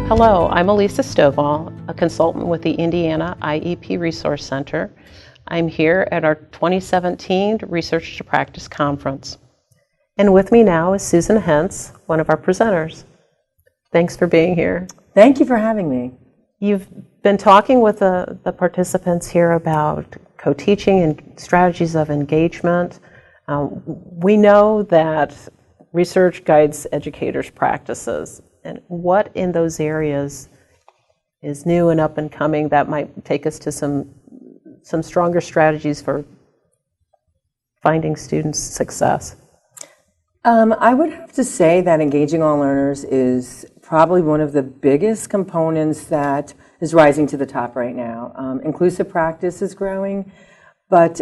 Hello, I'm Alisa Stovall, a consultant with the Indiana IEP Resource Center. I'm here at our 2017 Research to Practice Conference. And with me now is Susan Hentz, one of our presenters. Thanks for being here. Thank you for having me. You've been talking with the participants here about co-teaching and strategies of engagement. We know that research guides educators' practices, and what in those areas is new and up and coming that might take us to some stronger strategies for finding students' success? I would have to say that engaging all learners is probably one of the biggest components that is rising to the top right now. Inclusive practice is growing, but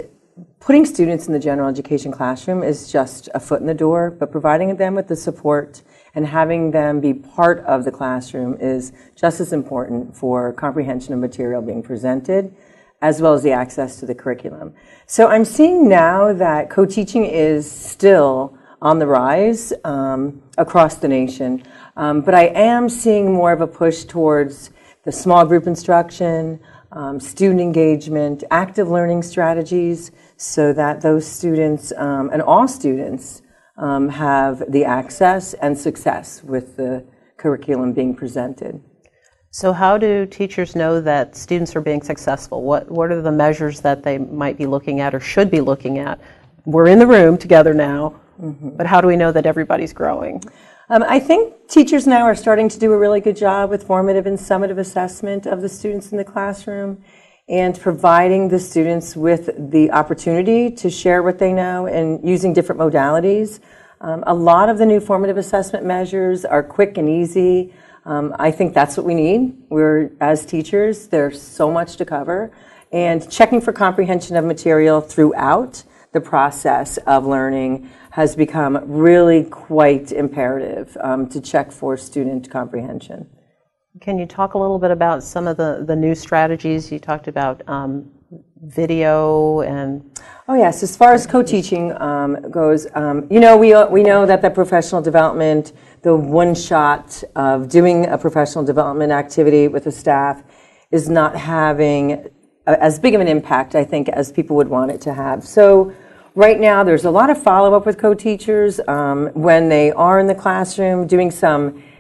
putting students in the general education classroom is just a foot in the door, but providing them with the support and having them be part of the classroom is just as important for comprehension of material being presented, as well as the access to the curriculum. So I'm seeing now that co-teaching is still on the rise across the nation, but I am seeing more of a push towards the small group instruction, student engagement, active learning strategies, so that those students and all students have the access and success with the curriculum being presented. So how do teachers know that students are being successful? What are the measures that they might be looking at or should be looking at? We're in the room together now, but how do we know that everybody's growing? I think teachers now are starting to do a really good job with formative and summative assessment of the students in the classroom and providing the students with the opportunity to share what they know and using different modalities. A lot of the new formative assessment measures are quick and easy. I think that's what we need. As teachers, there's so much to cover. And checking for comprehension of material throughout the process of learning has become really quite imperative to check for student comprehension. Can you talk a little bit about some of the new strategies? You talked about video and... Oh yes, as far as co-teaching goes, we know that the professional development, the one shot of doing a professional development activity with the staff is not having as big of an impact, I think, as people would want it to have. So right now there's a lot of follow-up with co-teachers when they are in the classroom doing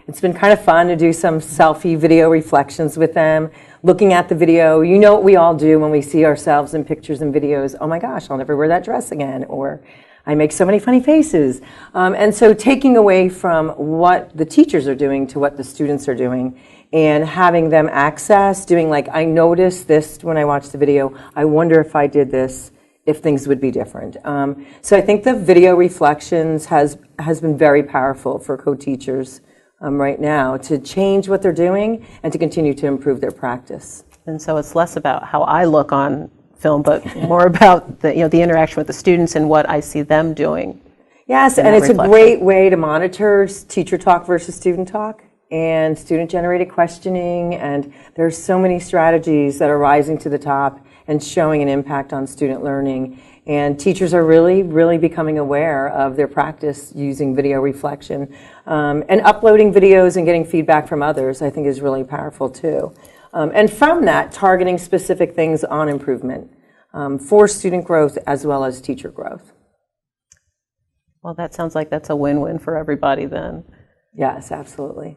it's been kind of fun to do some selfie video reflections with them, looking at the video. You know what we all do when we see ourselves in pictures and videos. Oh my gosh, I'll never wear that dress again. Or I make so many funny faces. And so taking away from what the teachers are doing to what the students are doing and having them access, doing like, I noticed this when I watched the video. I wonder if I did this, if things would be different. So I think the video reflections has been very powerful for co-teachers right now to change what they're doing and to continue to improve their practice. And so it's less about how I look on film, but more about the interaction with the students and what I see them doing. Yes, and it's a great way to monitor teacher talk versus student talk and student-generated questioning, and there's so many strategies that are rising to the top and showing an impact on student learning. And teachers are really, really becoming aware of their practice using video reflection. And uploading videos and getting feedback from others, I think, is really powerful too. And from that, targeting specific things on improvement for student growth as well as teacher growth. Well, that sounds like that's a win-win for everybody then. Yes, absolutely.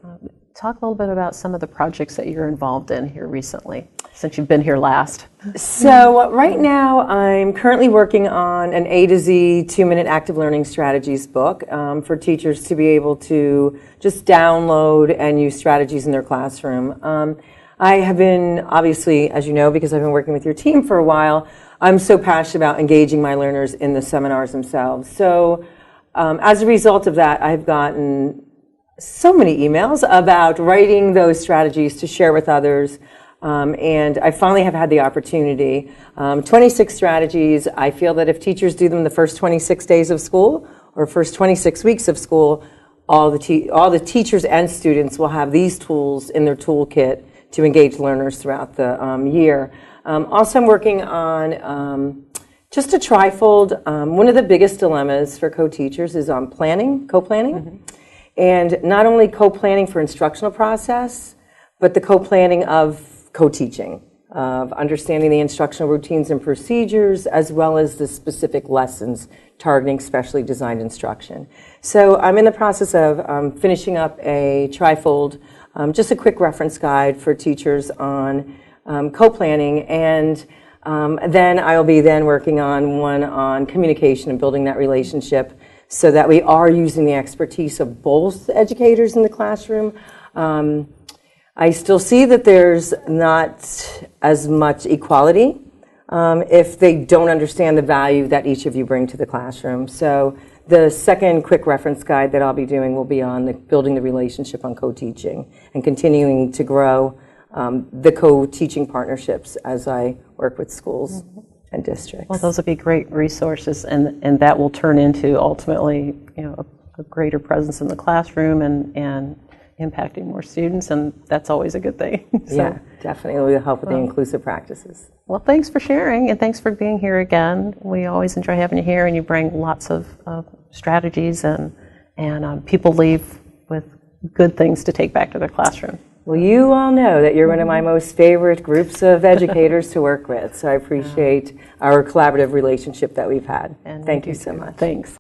Talk a little bit about some of the projects that you're involved in here recently, since you've been here last. So right now I'm currently working on an A to Z 2-minute active learning strategies book for teachers to be able to just download and use strategies in their classroom. I have been, obviously, as you know, because I've been working with your team for a while, I'm so passionate about engaging my learners in the seminars themselves. So as a result of that, I've gotten so many emails about writing those strategies to share with others, and I finally have had the opportunity. 26 strategies. I feel that if teachers do them the first 26 days of school or first 26 weeks of school, all the teachers and students will have these tools in their toolkit to engage learners throughout the year. Also, I'm working on just a trifold. One of the biggest dilemmas for co-teachers is on planning, co-planning. And not only co-planning for instructional process, but the co-planning of co-teaching, of understanding the instructional routines and procedures, as well as the specific lessons targeting specially designed instruction. So I'm in the process of finishing up a trifold, just a quick reference guide for teachers on co-planning, and then I'll be working on one on communication and building that relationship so that we are using the expertise of both educators in the classroom. I still see that there's not as much equality if they don't understand the value that each of you bring to the classroom. So the second quick reference guide that I'll be doing will be on building the relationship on co-teaching and continuing to grow the co-teaching partnerships as I work with schools and districts. Well, those would be great resources, and that will turn into ultimately, a greater presence in the classroom and impacting more students, and that's always a good thing. So, yeah, definitely. It will help with the inclusive practices. Well, thanks for sharing, and thanks for being here again. We always enjoy having you here, and you bring lots of strategies, and people leave with good things to take back to their classroom. Well, you all know that you're one of my most favorite groups of educators to work with, so I appreciate our collaborative relationship that we've had. And thank you so much. Thanks.